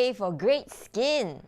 way for great skin.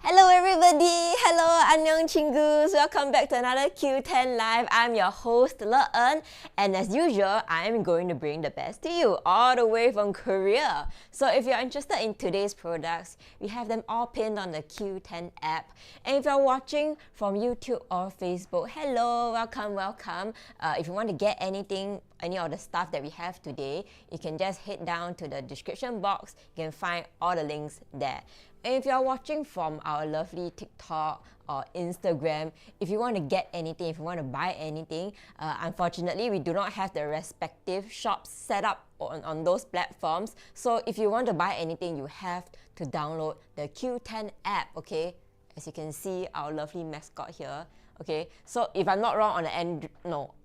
Hello everybody! Hello, annyeong chingus! Welcome back to another Qoo10 Live. I'm your host, LeEn, and as usual, I'm going to bring the best to you, all the way from Korea. So if you're interested in today's products, we have them all pinned on the Qoo10 app. And if you're watching from YouTube or Facebook, hello, welcome. If you want to get anything, any of the stuff that we have today, you can just head down to the description box. You can find all the links there. And if you're watching from our lovely TikTok or Instagram, if you want to get anything, if you want to buy anything, unfortunately, we do not have the respective shops set up on those platforms. So if you want to buy anything, you have to download the Qoo10 app, okay? As you can see, our lovely mascot here. Okay, so if I'm not wrong,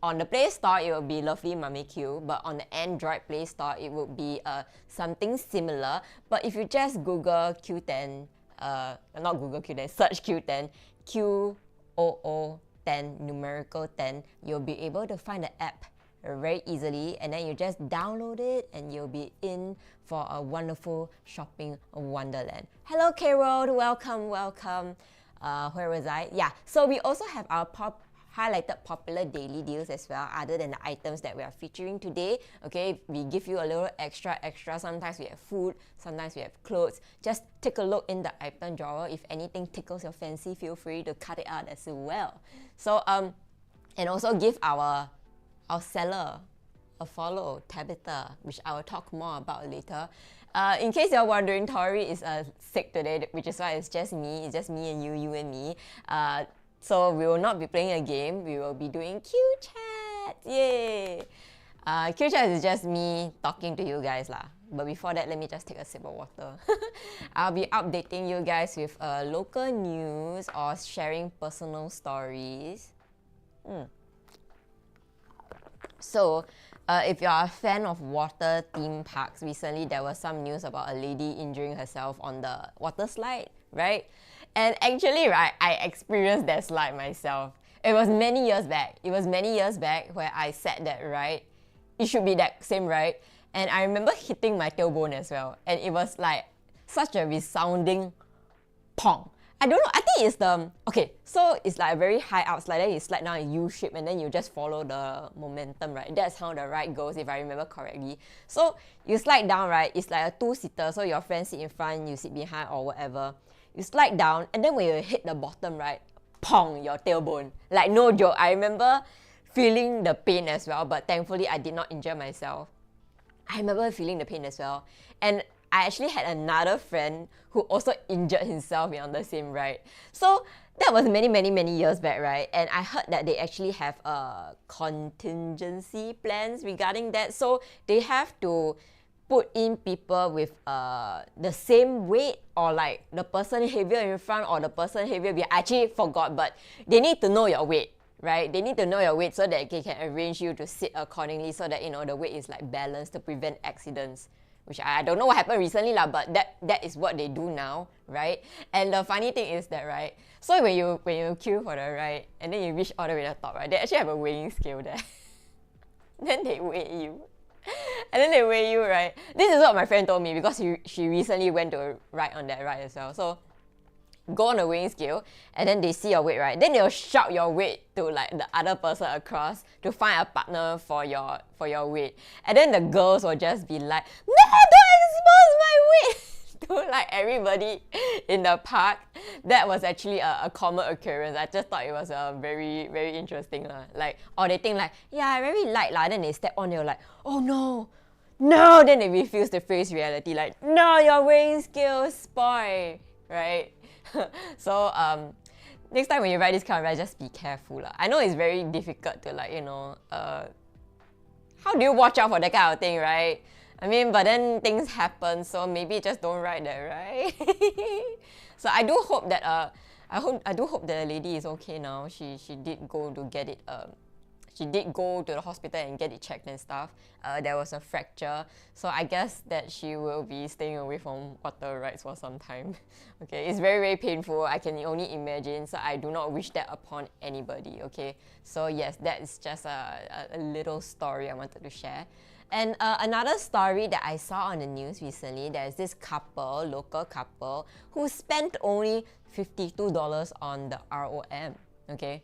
on the Play Store it will be Lovely Mummy Q, but on the Android Play Store it would be something similar. But if you just Google Qoo10, not Google Qoo10, search Qoo10, Qoo10 numerical 10, you'll be able to find the app very easily, and then you just download it and you'll be in for a wonderful shopping wonderland. Hello K-Road, welcome. Where was I? Yeah, so we also have our highlighted popular daily deals as well, other than the items that we are featuring today. Okay, we give you a little extra. Sometimes we have food, sometimes we have clothes. Just take a look in the item drawer. If anything tickles your fancy, feel free to cut it out as well. So and also give our seller a follow, TABITHA, which I will talk more about later. In case you're wondering, Tori is sick today, which is why it's just me and you and me. So we will not be playing a game, we will be doing Q-Chat, yay! Q-Chat is just me talking to you guys lah. But before that, let me just take a sip of water. I'll be updating you guys with local news or sharing personal stories. So, if you're a fan of water theme parks, recently there was some news about a lady injuring herself on the water slide, right? And actually, right, I experienced that slide myself. It was many years back. Where I sat that ride. It should be that same ride. And I remember hitting my tailbone as well. And it was like such a resounding pong. I don't know, I think it's okay, so it's like a very high up slide, then you slide down a U shape and then you just follow the momentum, right? That's how the ride goes, if I remember correctly. So you slide down, right? It's like a two-seater, so your friend sit in front, you sit behind or whatever. You slide down and then when you hit the bottom, right? Pong, your tailbone. Like no joke, I remember feeling the pain as well, but thankfully I did not injure myself. I remember feeling the pain as well. And I actually had another friend who also injured himself on the same ride. So that was many, many, many years back, right? And I heard that they actually have contingency plans regarding that. So they have to put in people with the same weight, or like the person heavier in front or the person heavier behind. I actually forgot, but they need to know your weight, right? They need to know your weight so that they can arrange you to sit accordingly, so that, you know, the weight is like balanced to prevent accidents. Which I don't know what happened recently lah, but that is what they do now, right? And the funny thing is that, right, so when you queue for the ride and then you reach all the way to the top, right, they actually have a weighing scale there. Then they weigh you. And then they weigh you, right? This is what my friend told me, because she recently went to ride on that ride as well. So go on the weighing scale, and then they see your weight, right? Then they'll shout your weight to like the other person across to find a partner for your weight. And then the girls will just be like, no, don't expose my weight to like everybody in the park. That was actually a common occurrence. I just thought it was a very, very interesting like, or they think like, yeah, very light lah. Then they step on, they're like, oh no, then they refuse to face reality, like, no, your weighing scale spoil, right? So next time when you ride this kind of ride, just be careful lah. I know it's very difficult to, like, you know, how do you watch out for that kind of thing, right? I mean, but then things happen, so maybe just don't ride that, right? So I do hope that I do hope that the lady is okay now. She did go to get it she did go to the hospital and get it checked and stuff. There was a fracture, so I guess that she will be staying away from water rides for some time. Okay, it's very, very painful. I can only imagine, so I do not wish that upon anybody, okay? So yes, that is just a little story I wanted to share. And another story that I saw on the news recently, there's this couple, local couple, who spent only $52 on the ROM, okay?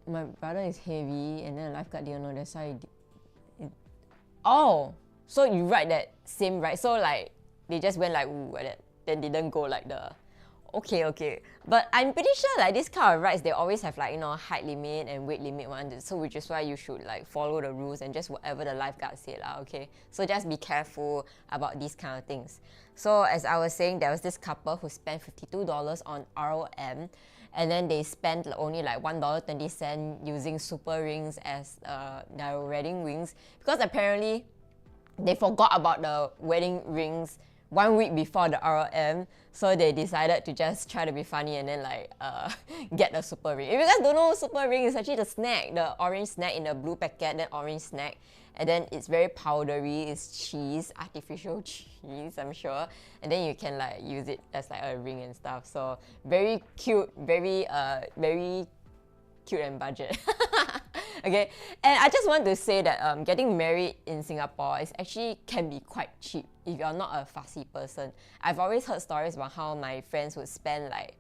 My brother is heavy, and then the lifeguard didn't know, that's why oh, so you ride that same ride, so like they just went like ooh like that, then didn't go like the okay. But I'm pretty sure like this kind of rides, they always have like, you know, height limit and weight limit one, so which is why you should like follow the rules and just whatever the lifeguard said lah, okay? So just be careful about these kind of things. So as I was saying, there was this couple who spent $52 on ROM, and then they spent only like $1.20 using super rings as their wedding rings, because apparently they forgot about the wedding rings 1 week before the ROM, so they decided to just try to be funny and then like get a super ring. If you guys don't know, super ring is actually the snack, the orange snack in the blue packet, that orange snack. And then it's very powdery, it's cheese, artificial cheese, I'm sure. And then you can like use it as like a ring and stuff. So very cute, very cute and budget. Okay, and I just want to say that getting married in Singapore is actually can be quite cheap if you're not a fussy person. I've always heard stories about how my friends would spend like,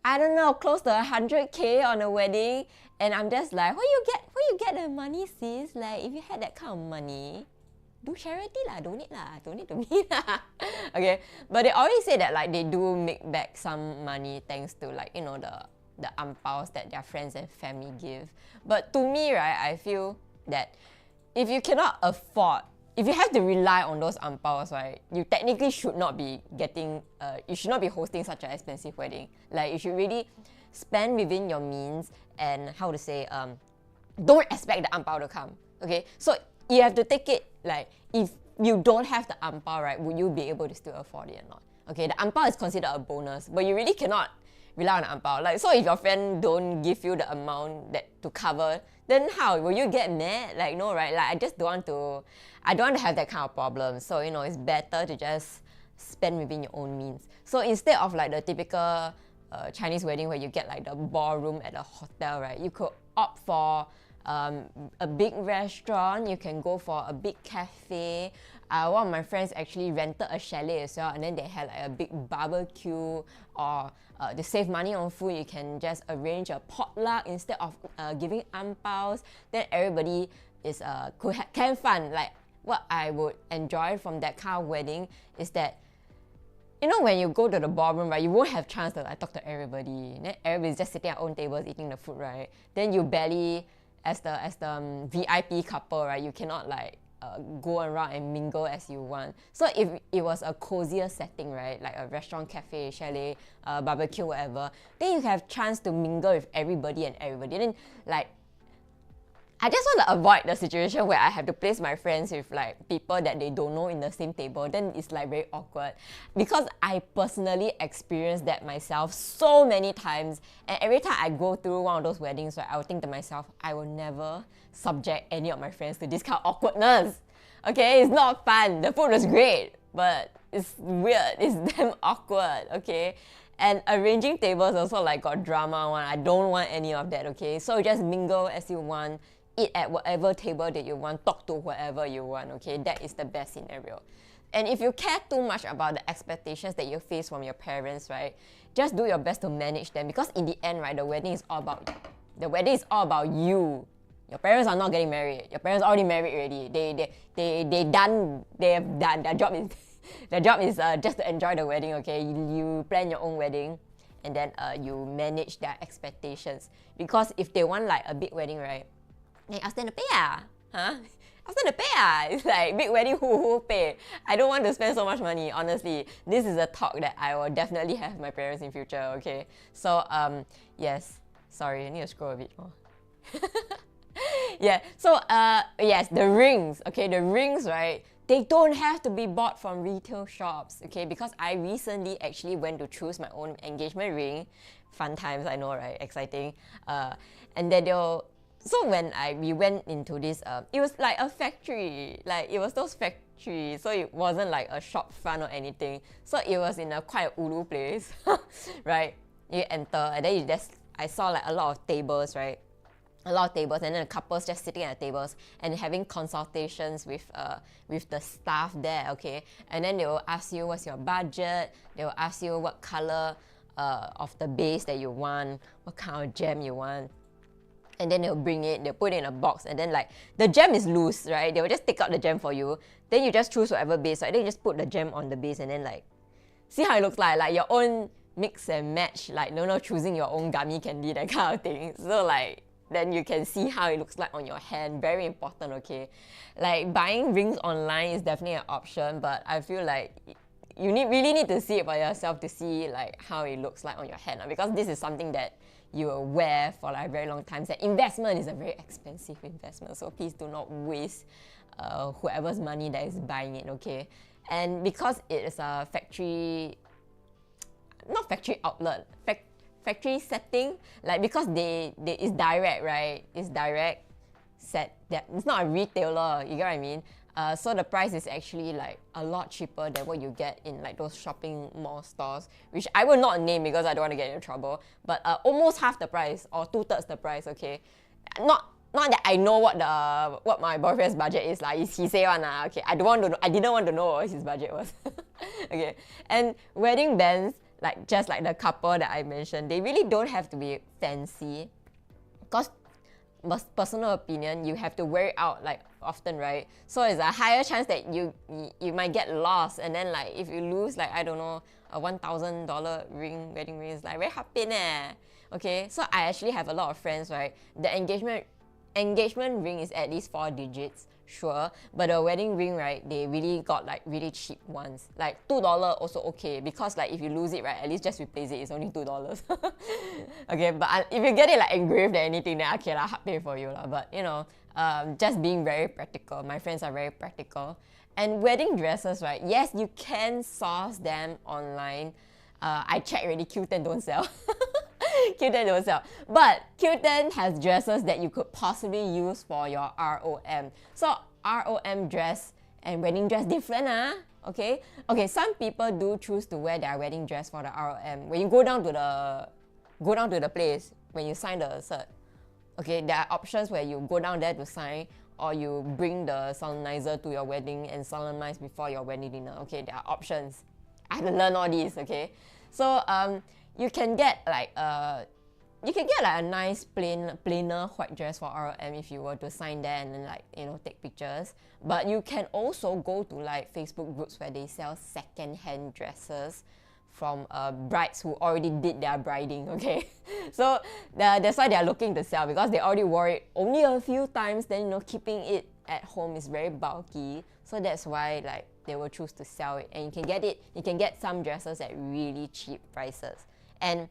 I don't know, close to 100k on a wedding, and I'm just like, where you get the money, sis? Like, if you had that kind of money, do charity lah, donate to me lah. Okay, but they always say that like they do make back some money thanks to like, you know, the angpaos that their friends and family give. But to me, right, I feel that if you cannot afford, if you have to rely on those angpaos, right, you technically should not be getting, you should not be hosting such an expensive wedding. Like, you should really spend within your means, and how to say, don't expect the angpao to come, okay? So you have to take it, like, if you don't have the angpao, right, would you be able to still afford it or not? Okay, the angpao is considered a bonus, but you really cannot rely on the angpao. Like, so if your friend don't give you the amount that to cover, then how? Will you get mad? Like, no, right? Like, I don't want to have that kind of problem. So, you know, it's better to just spend within your own means. So instead of like the typical Chinese wedding where you get like the ballroom at a hotel, right, you could opt for a big restaurant. You can go for a big cafe. One of my friends actually rented a chalet as well, and then they had like a big barbecue. Or to save money on food, you can just arrange a potluck instead of giving angpaos. Then everybody is can fun. Like, what I would enjoy from that kind of wedding is that, you know, when you go to the ballroom, right, you won't have chance to like talk to everybody. Then everybody's just sitting at own tables eating the food, right? Then you barely, as the VIP couple, right, you cannot like go around and mingle as you want. So if it was a cozier setting, right, like a restaurant, cafe, chalet, barbecue, whatever, then you have chance to mingle with everybody and everybody. Then like, I just want to avoid the situation where I have to place my friends with like people that they don't know in the same table. Then it's like very awkward, because I personally experienced that myself so many times. And every time I go through one of those weddings, right, I will think to myself, I will never subject any of my friends to this kind of awkwardness. Okay, it's not fun. The food was great, but it's weird. It's damn awkward. Okay. And arranging tables also like got drama one. I don't want any of that. Okay, so just mingle as you want. Eat at whatever table that you want, talk to whoever you want, okay? That is the best scenario. And if you care too much about the expectations that you face from your parents, right, just do your best to manage them, because in the end, right, the wedding is all about you. Your parents are not getting married. Your parents are already married already. They have done. Their job is just to enjoy the wedding, okay? You plan your own wedding, and then you manage their expectations. Because if they want like a big wedding, right, then ask them to pay Huh? Ask them to pay It's like, big wedding, who pay? I don't want to spend so much money, honestly. This is a talk that I will definitely have with my parents in future, okay? So, yes. Sorry, I need to scroll a bit more. Yeah, so, yes, the rings, okay? The rings, right? They don't have to be bought from retail shops, okay? Because I recently actually went to choose my own engagement ring. Fun times, I know, right? Exciting. And then so when we went into this, it was like a factory, like it was those factories, so it wasn't like a shop front or anything. So it was in a quite ulu place, right? You enter, and then I saw like a lot of tables, right? A lot of tables, and then the couples just sitting at the tables and having consultations with the staff there, okay? And then they will ask you what's your budget, they will ask you what color of the base that you want, what kind of gem you want. And then they'll bring it, they'll put it in a box, and then like, the gem is loose, right? They will just take out the gem for you. Then you just choose whatever base, right? Then you just put the gem on the base, and then like, see how it looks like your own mix and match, like, choosing your own gummy candy, that kind of thing. So like, then you can see how it looks like on your hand. Very important, okay? Like, buying rings online is definitely an option, but I feel like you really need to see it by yourself to see like how it looks like on your hand, because this is something that you will wear for like a very long time. That investment is a very expensive investment, so please do not waste whoever's money that is buying it, okay? And because it is a not factory outlet, factory setting, like, because it's direct, right? It's direct set. That it's not a retailer, you get what I mean? So the price is actually like a lot cheaper than what you get in like those shopping mall stores, which I will not name because I don't want to get into trouble, but almost half the price or 2/3 the price, okay? Not that I know what my boyfriend's budget is like. He say one okay? I didn't want to know what his budget was. Okay, and wedding bands, like just like the couple that I mentioned, they really don't have to be fancy, because personal opinion, you have to wear it out like often, right? So it's a higher chance that you might get lost, and then like if you lose like, I don't know, a $1,000 wedding ring is like very happy okay? So I actually have a lot of friends, right? The engagement ring is at least 4 digits, sure, but the wedding ring, right, they really got like really cheap ones, like $2 also okay, because like if you lose it, right, at least just replace it, it's only $2. Okay, but if you get it like engraved or anything, then okay, I'll pay for you, but just being very practical. My friends are very practical. And wedding dresses, right, yes, you can source them online. I checked already, Qoo10 don't sell. Qoo10 don't sell. But Qoo10 has dresses that you could possibly use for your ROM. So ROM dress and wedding dress different, okay? Okay, some people do choose to wear their wedding dress for the ROM. When you go down to the place, when you sign the cert, okay, there are options where you go down there to sign, or you bring the solemnizer to your wedding and solemnize before your wedding dinner. Okay, there are options. I had to learn all these, okay? So you can get like a nice plainer white dress for ROM if you were to sign there and then like, take pictures. But you can also go to like Facebook groups where they sell second-hand dresses from brides who already did their briding, okay? So that's why they're looking to sell, because they already wore it only a few times, then keeping it at home is very bulky, so that's why like they will choose to sell it. And you can get some dresses at really cheap prices. And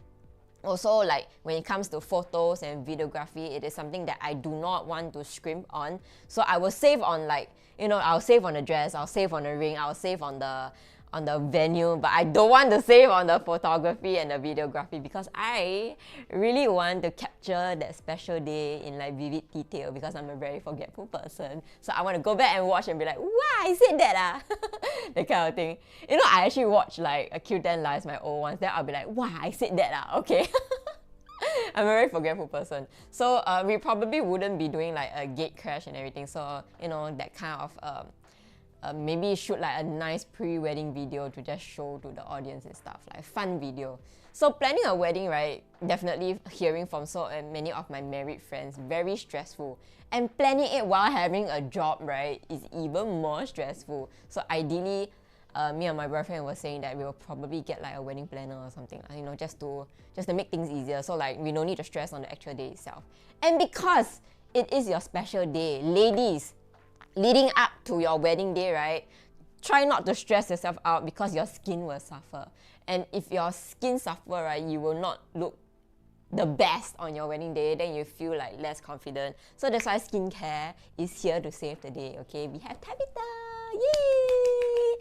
also, like when it comes to photos and videography, it is something that I do not want to scrimp on. So I will save on, like, you know, I'll save on the dress, I'll save on the ring, I'll save on the venue, but I don't want to save on the photography and the videography because I really want to capture that special day in like vivid detail because I'm a very forgetful person. So I want to go back and watch and be like, wow, I said that ah, that kind of thing. You know, I actually watch like a Qoo10 lives, my old ones, then I'll be like, wow, I said that ah, okay. I'm a very forgetful person. So we probably wouldn't be doing like a gate crash and everything. So, you know, that kind of maybe shoot like a nice pre-wedding video to just show to the audience and stuff, like fun video. So planning a wedding, right, definitely hearing from so many of my married friends, very stressful. And planning it while having a job, right, is even more stressful. So ideally, me and my boyfriend were saying that we will probably get like a wedding planner or something, you know, just to make things easier. So like we don't need to stress on the actual day itself. And because it is your special day, ladies, leading up to your wedding day, right, try not to stress yourself out because your skin will suffer. And if your skin suffer, right, you will not look the best on your wedding day, then you feel like less confident. So that's why skincare is here to save the day, okay? We have TABITHA! Yay!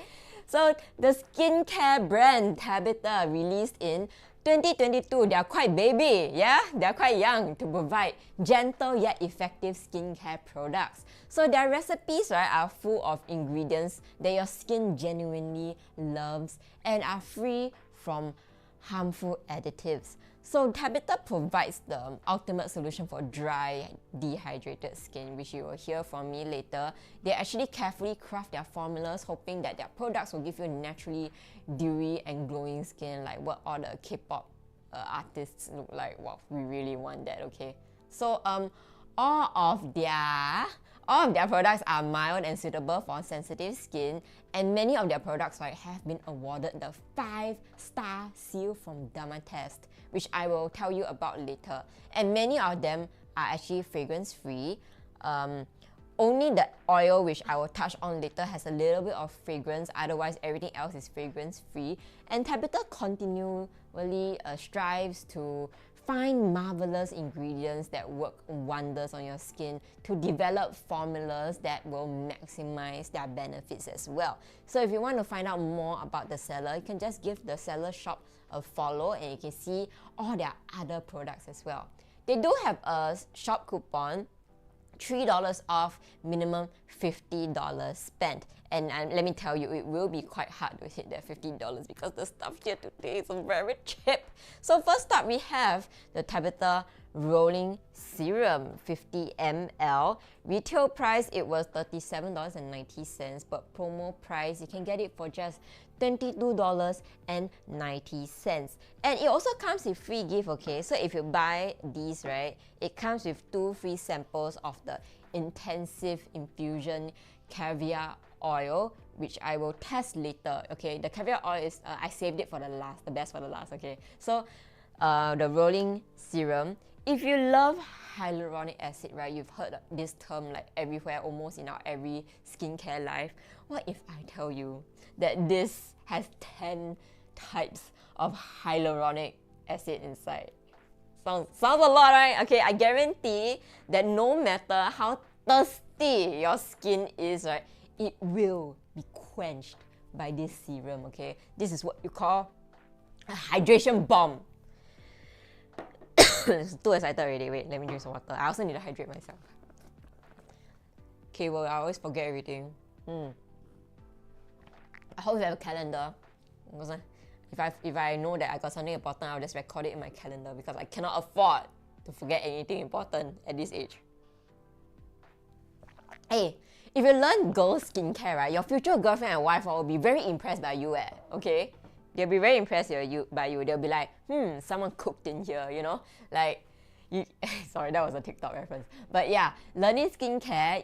So the skincare brand TABITHA released in 2022, they are quite baby, yeah? They are quite young to provide gentle yet effective skincare products. So their recipes, right, are full of ingredients that your skin genuinely loves and are free from harmful additives. So TABITHA provides the ultimate solution for dry, dehydrated skin, which you will hear from me later. They actually carefully craft their formulas, hoping that their products will give you naturally dewy and glowing skin, like what all the K-pop artists look like. Wow, we really want that, okay? So all of their products are mild and suitable for sensitive skin, and many of their products, right, have been awarded the 5-star seal from Dermatest, which I will tell you about later. And many of them are actually fragrance-free. Only the oil, which I will touch on later, has a little bit of fragrance. Otherwise, everything else is fragrance-free. And TABITHA continually strives to find marvelous ingredients that work wonders on your skin to develop formulas that will maximize their benefits as well. So if you want to find out more about the seller, you can just give the seller shop a follow and you can see all their other products as well. They do have a shop coupon, $3 off, minimum $50 spent. And let me tell you, it will be quite hard to hit that $50 because the stuff here today is very cheap. So first up, we have the TABITHA Rolling Serum, 50 ml. Retail price, it was $37.90, but promo price, you can get it for just $22.90. And it also comes with free gift, okay? So if you buy these, right, it comes with 2 free samples of the Intensive Infusion Caviar oil, which I will test later, okay? The caviar oil is, I saved it for the best for the last, okay? So, the rolling serum. If you love hyaluronic acid, right, you've heard this term like everywhere, almost in our every skincare life. What if I tell you that this has 10 types of hyaluronic acid inside? Sounds a lot, right? Okay, I guarantee that no matter how thirsty your skin is, right, it will be quenched by this serum, okay? This is what you call a hydration bomb. Too excited already. Wait, let me drink some water. I also need to hydrate myself. Okay, well, I always forget everything. I hope you have a calendar. If I know that I got something important, I'll just record it in my calendar because I cannot afford to forget anything important at this age. Hey, if you learn girl skincare, right, your future girlfriend and wife will be very impressed by you, okay? They'll be very impressed by you. They'll be like, someone cooked in here, you know? Like, sorry, that was a TikTok reference. But yeah, learning skincare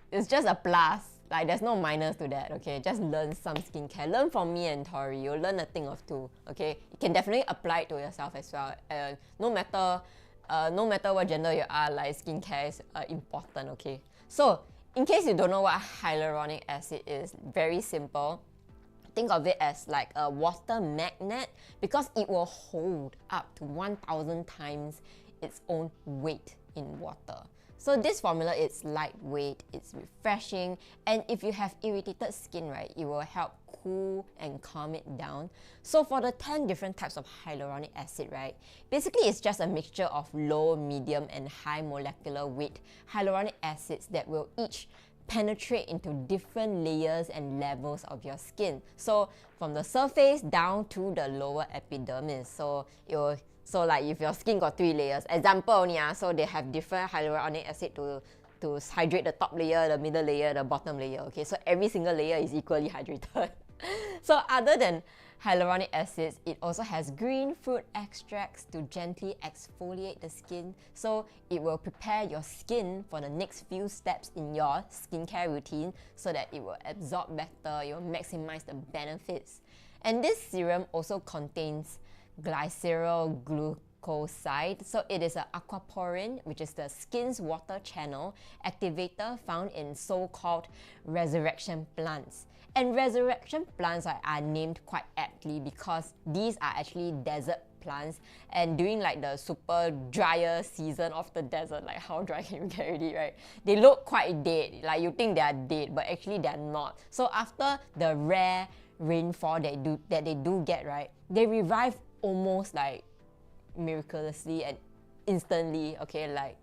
it's just a plus. Like, there's no minus to that, okay? Just learn some skincare. Learn from me and Tori. You'll learn a thing or two, okay? You can definitely apply it to yourself as well. No matter no matter what gender you are, like skincare is important, okay? So, in case you don't know what hyaluronic acid is, very simple. Think of it as like a water magnet because it will hold up to 1,000 times its own weight in water. So this formula is lightweight, it's refreshing, and if you have irritated skin, right, it will help cool and calm it down. So for the 10 different types of hyaluronic acid, right, basically it's just a mixture of low, medium, and high molecular weight hyaluronic acids that will each penetrate into different layers and levels of your skin. So from the surface down to the lower epidermis. So like if your skin got 3 layers, example only, so they have different hyaluronic acid to hydrate the top layer, the middle layer, the bottom layer, okay? So every single layer is equally hydrated. So other than hyaluronic acids, it also has green fruit extracts to gently exfoliate the skin. So it will prepare your skin for the next few steps in your skincare routine so that it will absorb better, it will maximize the benefits. And this serum also contains glycerol glucoside. So it is an aquaporin, which is the skin's water channel activator found in so-called resurrection plants. And resurrection plants are named quite aptly because these are actually desert plants, and during like the super drier season of the desert, like how dry can you get already, right? They look quite dead, like you think they are dead, but actually they are not. So after the rare rainfall that they do get, right, they revive almost like miraculously and instantly, okay? Like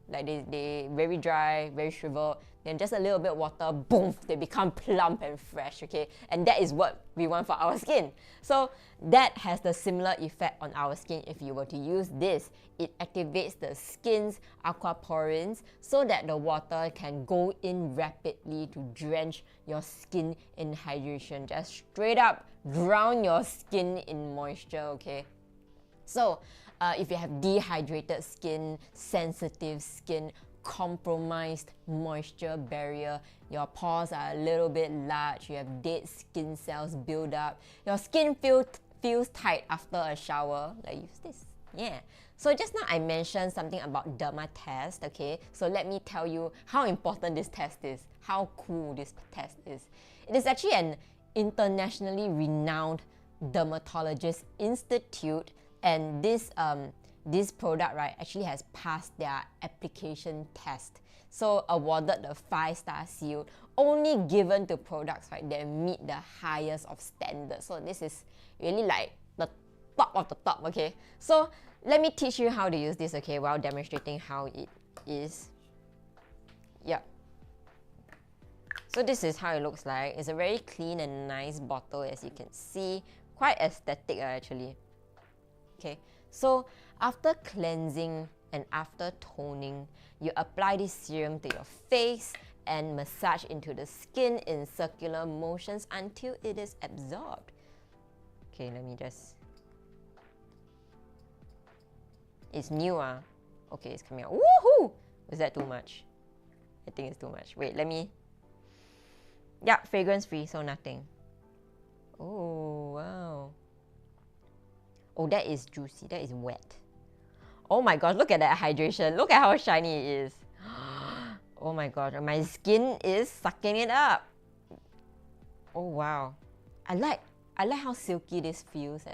they very dry, very shriveled, then just a little bit of water, boom, they become plump and fresh, okay? And that is what we want for our skin. So that has the similar effect on our skin if you were to use this. It activates the skin's aquaporins so that the water can go in rapidly to drench your skin in hydration. Just straight up drown your skin in moisture, okay? So if you have dehydrated skin, sensitive skin, compromised moisture barrier, your pores are a little bit large, you have dead skin cells build up, your skin feels tight after a shower, like use this. Yeah. So just now I mentioned something about derma test, okay? So let me tell you how important this test is, how cool this test is. It is actually an internationally renowned dermatologist institute, and this product, right, actually has passed their application test. So awarded the 5-star seal, only given to products, right, that meet the highest of standards. So this is really like the top of the top, okay? So let me teach you how to use this, okay, while demonstrating how it is. Yeah. So this is how it looks like. It's a very clean and nice bottle, as you can see. Quite aesthetic, actually. Okay, so after cleansing and after toning, you apply this serum to your face and massage into the skin in circular motions until it is absorbed. Okay, let me just... It's new, Okay, it's coming out. Woohoo! Was that too much? I think it's too much. Wait, let me... Yeah, fragrance free, so nothing. Oh, wow. Oh, that is juicy. That is wet. Oh my gosh, look at that hydration. Look at how shiny it is. Oh my gosh, my skin is sucking it up. Oh wow. I like how silky this feels.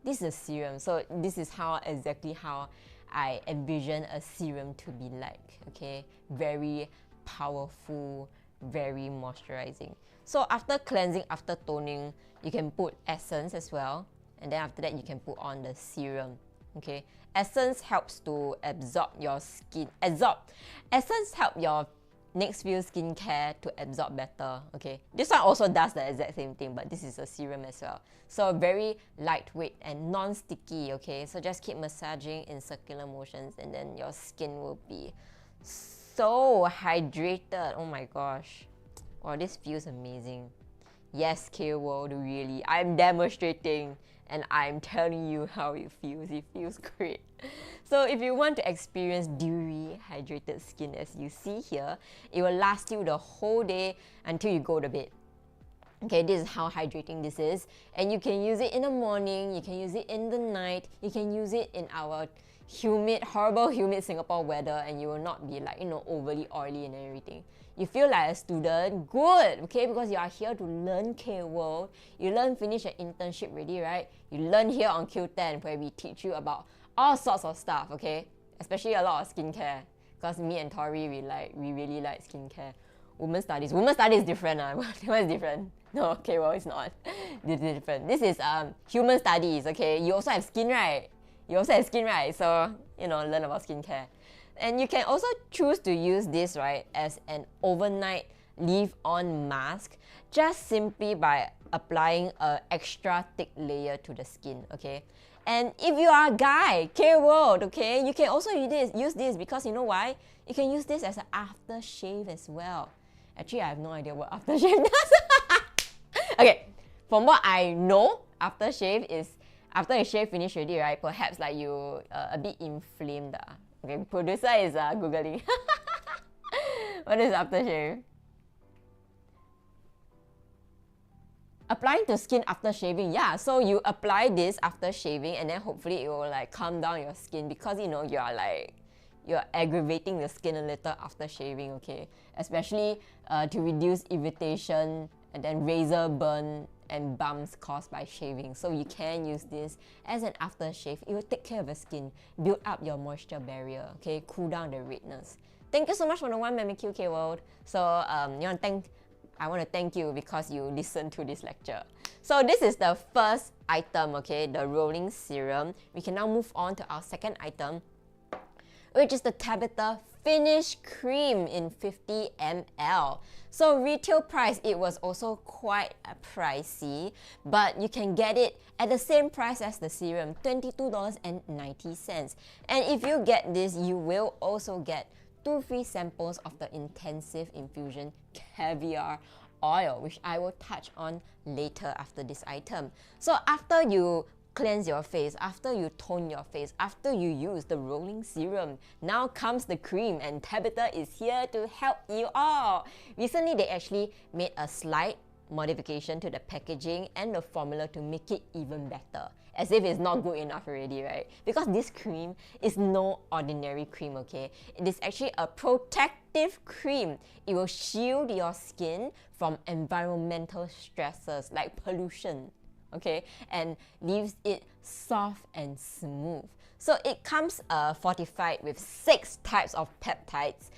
This is a serum, so this is exactly how I envision a serum to be like. Okay, very powerful, very moisturizing. So after cleansing, after toning, you can put essence as well. And then after that, you can put on the serum, okay? Essence helps to absorb your skin. Essence help your next few skincare to absorb better, okay? This one also does the exact same thing, but this is a serum as well. So very lightweight and non-sticky, okay? So just keep massaging in circular motions and then your skin will be so hydrated. Oh my gosh. Wow, this feels amazing. Yes, K-World, really. I'm demonstrating and I'm telling you how it feels. It feels great. So if you want to experience dewy, hydrated skin as you see here, it will last you the whole day until you go to bed. Okay, this is how hydrating this is. And you can use it in the morning, you can use it in the night, you can use it in our humid, horrible humid Singapore weather, and you will not be like, overly oily and everything. You feel like a student, good, okay, because you are here to learn K-World. You finish your internship already, right? You learn here on Qoo10 where we teach you about all sorts of stuff, okay? Especially a lot of skincare. Because me and Tori, we really like skincare. Women's studies is different. What is different? No, okay, well, it's not. This is different. This is human studies, okay? You also have skin, right? So, learn about skincare. And you can also choose to use this, right, as an overnight leave-on mask, just simply by applying an extra thick layer to the skin, okay? And if you are a guy, K-World, okay, you can also use this because you know why? You can use this as an aftershave as well. Actually, I have no idea what aftershave does. Okay, from what I know, aftershave is after you shave finish already, right? Perhaps like you a bit inflamed. Okay, producer is googling. What is aftershave? Applying to skin after shaving, yeah. So you apply this after shaving, and then hopefully it will like calm down your skin because you're aggravating the skin a little after shaving, okay? Especially to reduce irritation and then razor burn and bumps caused by shaving. So you can use this as an aftershave. It will take care of your skin, build up your moisture barrier, okay? Cool down the redness. Thank you so much for the 1 MMQ K-World. So I want to thank you because you listened to this lecture. So this is the first item, okay? The rolling serum. We can now move on to our second item, which is the TABITHA Finish Cream in 50 ml. So retail price, it was also quite pricey, but you can get it at the same price as the serum, $22.90. And if you get this, you will also get 2 free samples of the intensive infusion Caviar oil, which I will touch on later after this item. So after you cleanse your face, after you tone your face, after you use the rolling serum, now comes the cream, and TABITHA is here to help you all. Recently, they actually made a slight modification to the packaging and the formula to make it even better. As if it's not good enough already, right? Because this cream is no ordinary cream, okay? It is actually a protective cream. It will shield your skin from environmental stresses like pollution, okay, and leaves it soft and smooth. So it comes fortified with 6 types of peptides.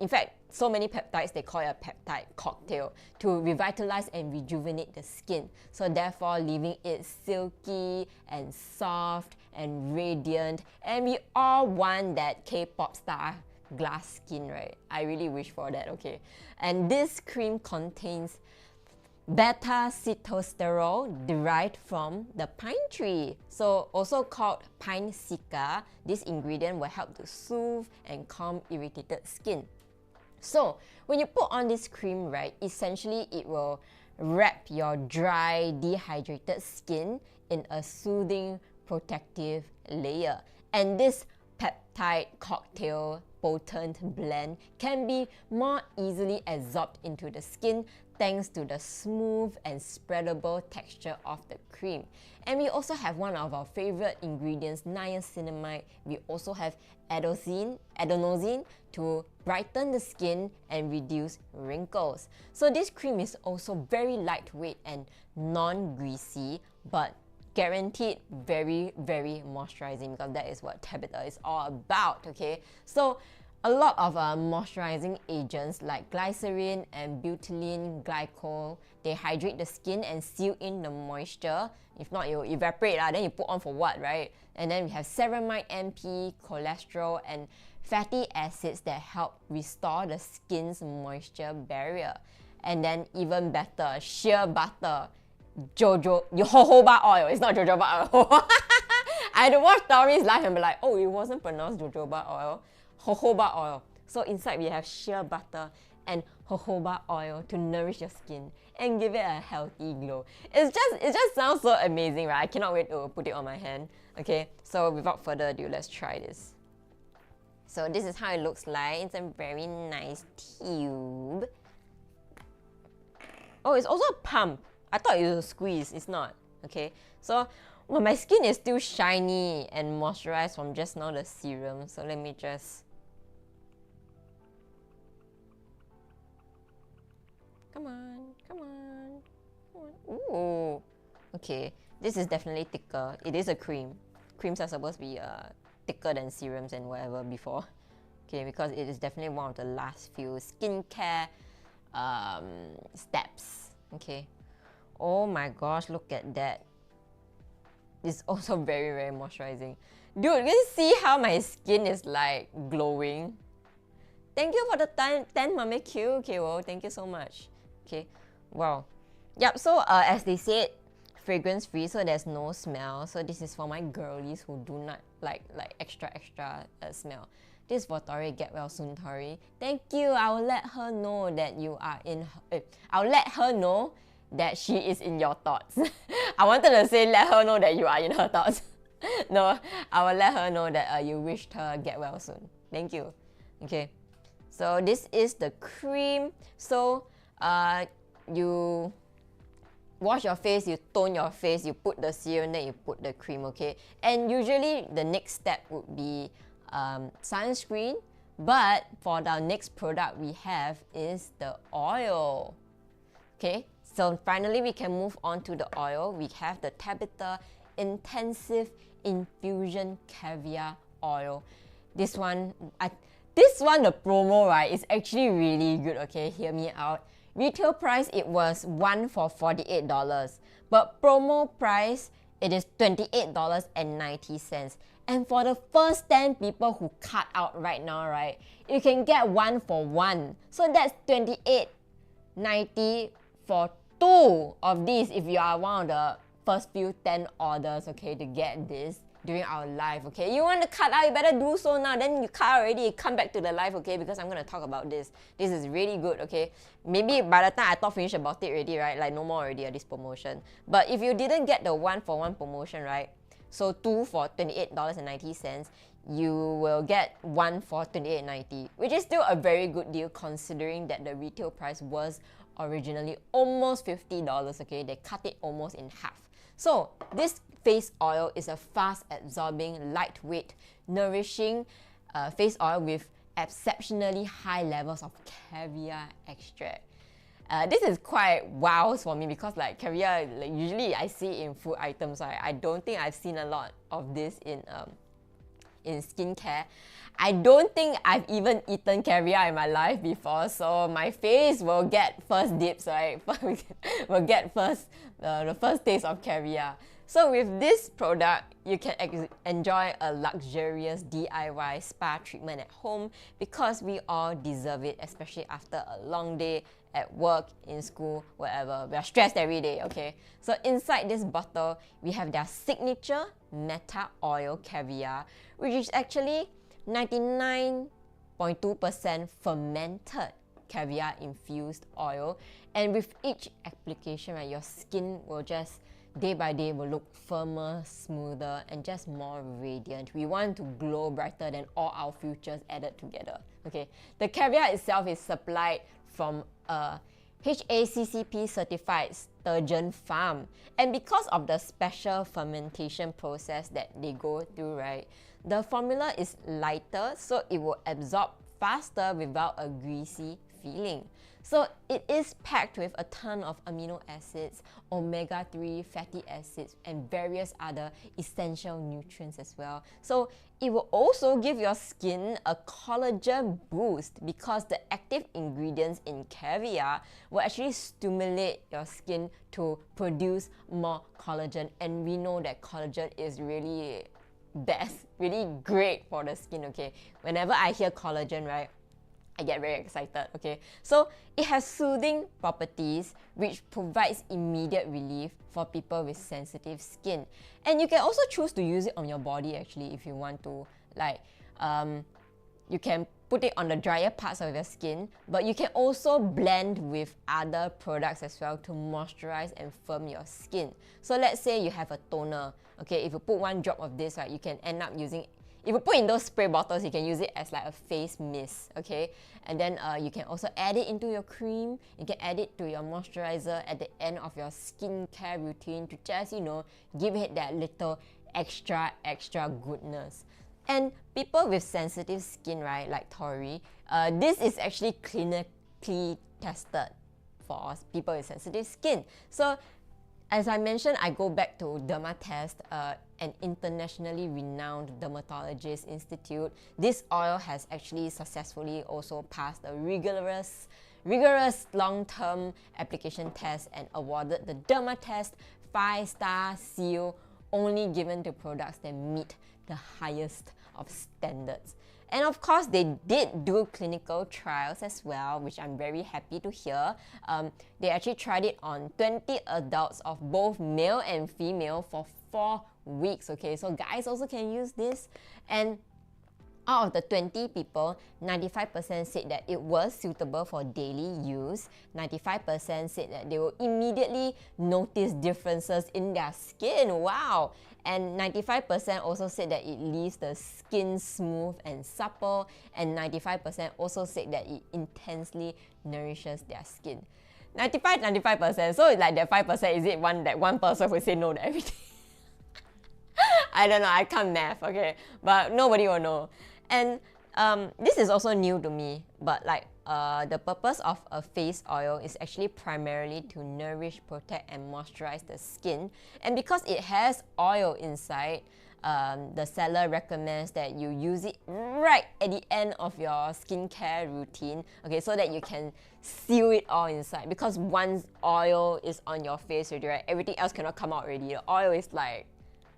In fact, so many peptides, they call it a peptide cocktail to revitalize and rejuvenate the skin. So therefore, leaving it silky and soft and radiant. And we all want that K-pop star glass skin, right? I really wish for that, okay? And this cream contains beta-sitosterol derived from the pine tree. So also called pine cica, this ingredient will help to soothe and calm irritated skin. So when you put on this cream, right, essentially it will wrap your dry, dehydrated skin in a soothing, protective layer. And this peptide cocktail potent blend can be more easily absorbed into the skin thanks to the smooth and spreadable texture of the cream. And we also have one of our favorite ingredients, niacinamide. We also have adenosine to brighten the skin and reduce wrinkles. So this cream is also very lightweight and non-greasy, but guaranteed very, very moisturizing, because that is what TABITHA is all about, okay? So a lot of moisturizing agents like glycerin and butylene glycol, they hydrate the skin and seal in the moisture. If not, it will evaporate, then you put on for what, right? And then we have ceramide MP, cholesterol, and fatty acids that help restore the skin's moisture barrier. And then even better, shea butter, jojoba oil. It's not jojoba oil. I had to watch Tori's live and be like, oh, it wasn't pronounced jojoba oil. Jojoba oil. So inside we have shea butter and jojoba oil to nourish your skin and give it a healthy glow. It just sounds so amazing, right? I cannot wait to put it on my hand. Okay, so without further ado, let's try this. So this is how it looks like. It's a very nice tube. Oh, it's also a pump. I thought it was a squeeze. It's not. Okay, so well, my skin is still shiny and moisturized from just now the serum. So let me just... Come on, come on, come on. Ooh, okay. This is definitely thicker. It is a cream. Creams are supposed to be thicker than serums and whatever before. Okay, because it is definitely one of the last few skincare steps. Okay. Oh my gosh, look at that. It's also very, very moisturizing. Dude, you see how my skin is like glowing? Thank you for the 10 Mame Q. Okay, well, thank you so much. Okay, wow. Yep, so as they said, fragrance free, so there's no smell. So this is for my girlies who do not like extra smell. This is for Tori. Get well soon, Tori. Thank you. I will let her know that you are in I'll let her know that she is in your thoughts. I wanted to say let her know that you are in her thoughts. No, I will let her know that you wished her get well soon. Thank you. Okay, so this is the cream. So you wash your face, you tone your face, you put the serum, then you put the cream, okay? And usually the next step would be sunscreen, but for the next product we have is the oil. Okay, so finally we can move on to the oil. We have the TABITHA Intensive Infusion Caviar Oil. This one, the promo, right, is actually really good, okay? Hear me out. Retail price, it was one for $48, but promo price, it is $28.90. And for the first 10 people who cut out right now, right, you can get 1 for 1. So that's $28.90 for 2 of these if you are one of the first few 10 orders, okay, to get this during our live, okay? You want to cut out, you better do so now. Then you cut out already, come back to the live, okay? Because I'm going to talk about this. This is really good, okay? Maybe by the time I talk finish about it already, right? Like no more already this promotion. But if you didn't get the 1 for 1 promotion, right? So 2 for $28.90, you will get 1 for $28.90, which is still a very good deal considering that the retail price was originally almost $50, okay? They cut it almost in half. So this face oil is a fast absorbing, lightweight, nourishing face oil with exceptionally high levels of caviar extract. This is quite wow for me because like caviar, like, usually I see in food items, right? I don't think I've seen a lot of this in skincare. I don't think I've even eaten caviar in my life before, so my face will get first dips, right? Will get the first taste of caviar. So with this product, you can enjoy a luxurious DIY spa treatment at home because we all deserve it, especially after a long day at work, in school, wherever. We are stressed every day, okay? So inside this bottle, we have their signature Meta Oil Caviar, which is actually 99.2% fermented caviar infused oil. And with each application, right, your skin will just day by day will look firmer, smoother, and just more radiant. We want to glow brighter than all our futures added together. Okay, the caviar itself is supplied from a HACCP certified sturgeon farm, and because of the special fermentation process that they go through, right, the formula is lighter, so it will absorb faster without a greasy feeling. So it is packed with a ton of amino acids, omega-3 fatty acids, and various other essential nutrients as well. So it will also give your skin a collagen boost because the active ingredients in caviar will actually stimulate your skin to produce more collagen. And we know that collagen is really best, really great for the skin, okay? Whenever I hear collagen, right, I get very excited, okay? So it has soothing properties which provides immediate relief for people with sensitive skin. And you can also choose to use it on your body actually if you want to. Like, you can put it on the drier parts of your skin, but you can also blend with other products as well to moisturize and firm your skin. So let's say you have a toner, okay? If you put 1 drop of this, right, you can end up using if you put in those spray bottles, you can use it as like a face mist, okay? And then you can also add it into your cream. You can add it to your moisturizer at the end of your skincare routine to just, you know, give it that little extra goodness. And people with sensitive skin, right, like Tori, this is actually clinically tested for people with sensitive skin. So as I mentioned, I go back to Dermatest, an internationally renowned dermatologist institute. This oil has actually successfully also passed a rigorous long-term application test and awarded the Dermatest 5-star seal, only given to products that meet the highest of standards. And of course, they did do clinical trials as well, which I'm very happy to hear. They actually tried it on 20 adults of both male and female for 4 weeks, okay? So guys also can use this. And out of the 20 people, 95% said that it was suitable for daily use. 95% said that they will immediately notice differences in their skin. Wow! And 95% also said that it leaves the skin smooth and supple. And 95% also said that it intensely nourishes their skin. 95%. So like that 5%, is it that one person will say no to everything? I don't know, I can't math, okay? But nobody will know. And this is also new to me, but like the purpose of a face oil is actually primarily to nourish, protect, and moisturize the skin. And because it has oil inside, the seller recommends that you use it right at the end of your skincare routine, okay, so that you can seal it all inside. Because once oil is on your face already, right, everything else cannot come out already. The oil is like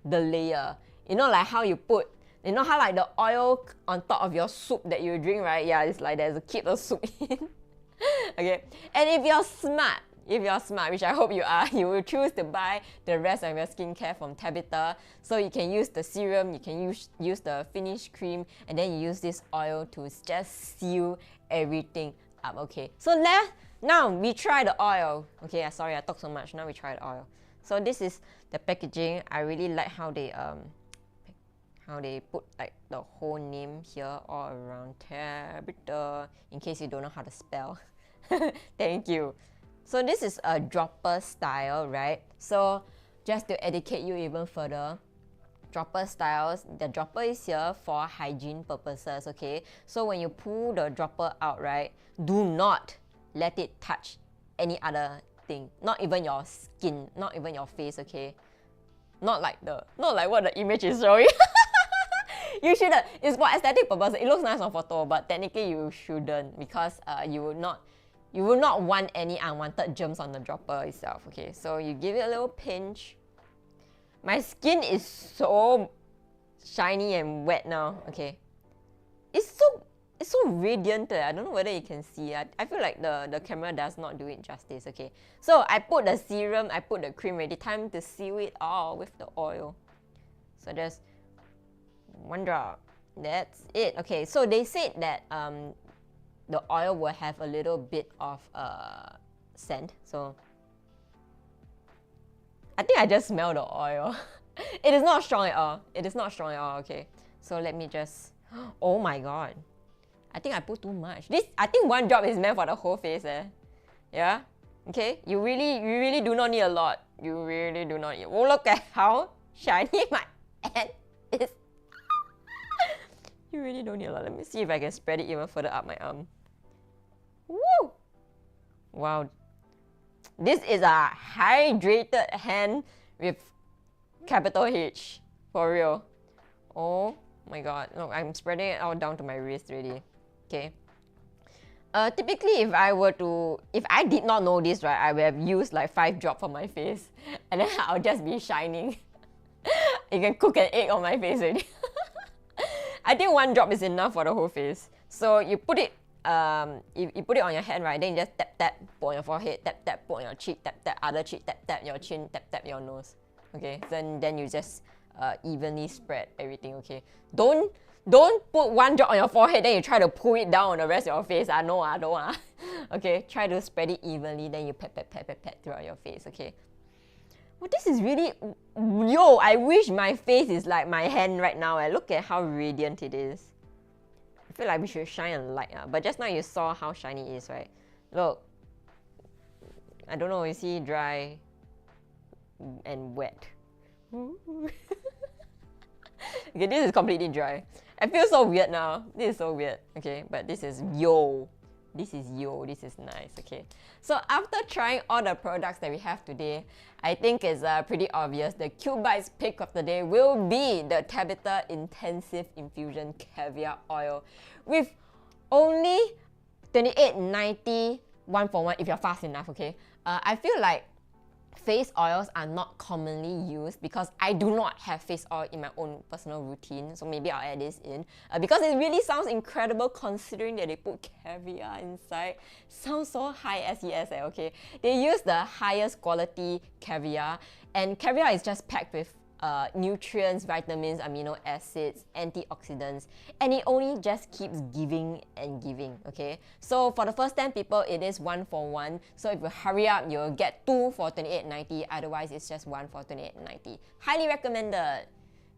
the layer. You know, like how you put, you know how like the oil on top of your soup that you drink, right? Yeah, it's like there's a keep the soup in. Okay, and if you're smart, which I hope you are, you will choose to buy the rest of your skincare from TABITHA. So you can use the serum, you can use the finished cream, and then you use this oil to just seal everything up, okay? So now we try the oil. Okay, sorry, I talk so much. Now we try the oil. So this is the packaging. I really like how they put like the whole name here all around TABITHA, in case you don't know how to spell. Thank you. So this is a dropper style, right? So just to educate you even further, dropper styles, the dropper is here for hygiene purposes, okay? So when you pull the dropper out, right, do not let it touch any other thing, not even your skin, not even your face, okay? Not like what the image is showing. You shouldn't. It's for aesthetic purposes. It looks nice on photo, but technically you shouldn't, because you will not want any unwanted germs on the dropper itself. Okay, so you give it a little pinch. My skin is so shiny and wet now. Okay, it's so radiant. I don't know whether you can see. I feel like the camera does not do it justice. Okay, so I put the serum, I put the cream ready. Time to seal it all with the oil. So just one drop. That's it. Okay, so they said that the oil will have a little bit of scent. So I think I just smell the oil. It is not strong at all. It is not strong at all. Okay, so let me just. Oh my god, I think I put too much. I think one drop is meant for the whole face. Yeah. Okay. You really do not need a lot. You really do not need. Oh, look at how shiny my hand is. You really don't need a lot. Let me see if I can spread it even further up my arm. Woo! Wow. This is a hydrated hand with capital H. For real. Oh my god. Look, I'm spreading it out down to my wrist already. Okay. Typically, if I did not know this, right, I would have used like 5 drops on my face. And then I'll just be shining. You can cook an egg on my face already. I think 1 drop is enough for the whole face. So you put it, you put it on your hand, right? Then you just tap, put on your forehead, tap, put on your cheek, tap, other cheek, tap, your chin, tap, your nose. Okay, then you just evenly spread everything, okay? Don't put 1 drop on your forehead, then you try to pull it down on the rest of your face. No. Okay, try to spread it evenly, then you pat throughout your face, okay? Well, this is really... Yo, I wish my face is like my hand right now. Look at how radiant it is. I feel like we should shine a light. But just now you saw how shiny it is, right? Look. I don't know, you see dry and wet. Okay, this is completely dry. I feel so weird now. This is so weird. Okay, but this is yo. This is yo. This is nice. Okay. So after trying all the products that we have today, I think it's pretty obvious the Qoo10's pick of the day will be the TABITHA Intensive Infusion Caviar Oil with only 28.90 one for one if you're fast enough. Okay. I feel like face oils are not commonly used because I do not have face oil in my own personal routine, so maybe I'll add this in because it really sounds incredible considering that they put caviar inside. Sounds so high SES, okay? They use the highest quality caviar, and caviar is just packed with nutrients, vitamins, amino acids, antioxidants, and it only just keeps giving and giving, okay? So for the first 10 people, it is 1 for 1. So if you hurry up, you'll get 2 for 28.90. Otherwise, it's just 1 for 28.90. Highly recommended.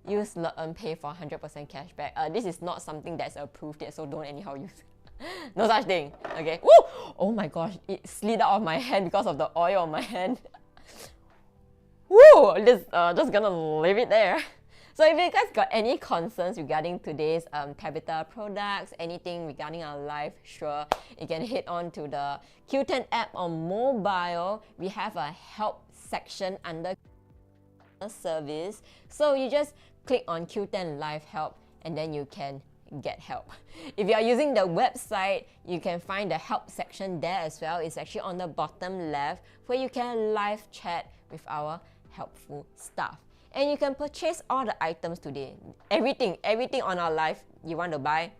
Use LeEn Pay for 100% cashback. This is not something that's approved yet, so don't anyhow use it. No such thing, okay? Woo! Oh my gosh, it slid out of my hand because of the oil on my hand. Woo! Just gonna leave it there. So if you guys got any concerns regarding today's TABITHA products, anything regarding our life, sure, you can head on to the Qoo10 app on mobile. We have a help section under service. So you just click on Qoo10 Live Help and then you can get help. If you are using the website, you can find the help section there as well. It's actually on the bottom left where you can live chat with our helpful staff. And you can purchase all the items today. Everything on our live you want to buy,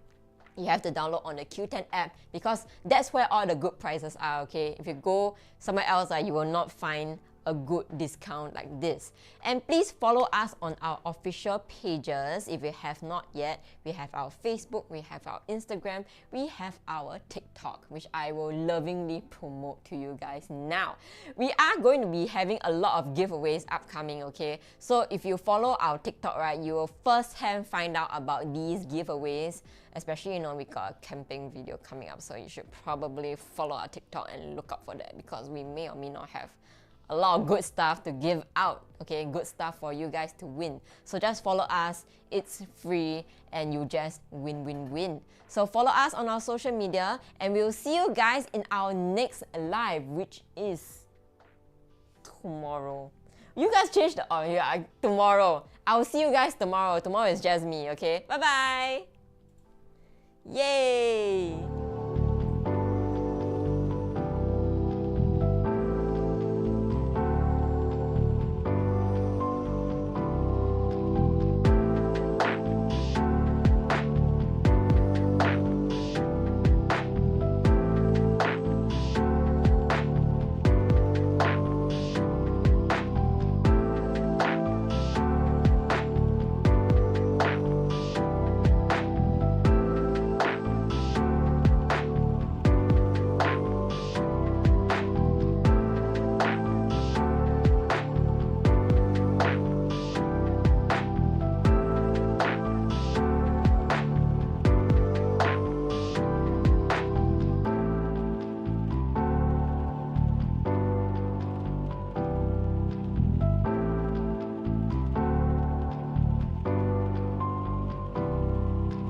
you have to download on the Qoo10 app because that's where all the good prices are, okay? If you go somewhere else, you will not find a good discount like this. And please follow us on our official pages if you have not yet. We have our Facebook, we have our Instagram, we have our TikTok, which I will lovingly promote to you guys now. We are going to be having a lot of giveaways upcoming, okay? So if you follow our TikTok, right, you will firsthand find out about these giveaways. Especially, we got a camping video coming up, so you should probably follow our TikTok and look out for that because we may or may not have a lot of good stuff to give out, okay? Good stuff for you guys to win. So just follow us, it's free, and you just win. So follow us on our social media, and we'll see you guys in our next live, which is tomorrow. You guys changed the, oh yeah, tomorrow. I'll see you guys tomorrow. Tomorrow is just me, okay? Bye-bye! Yay!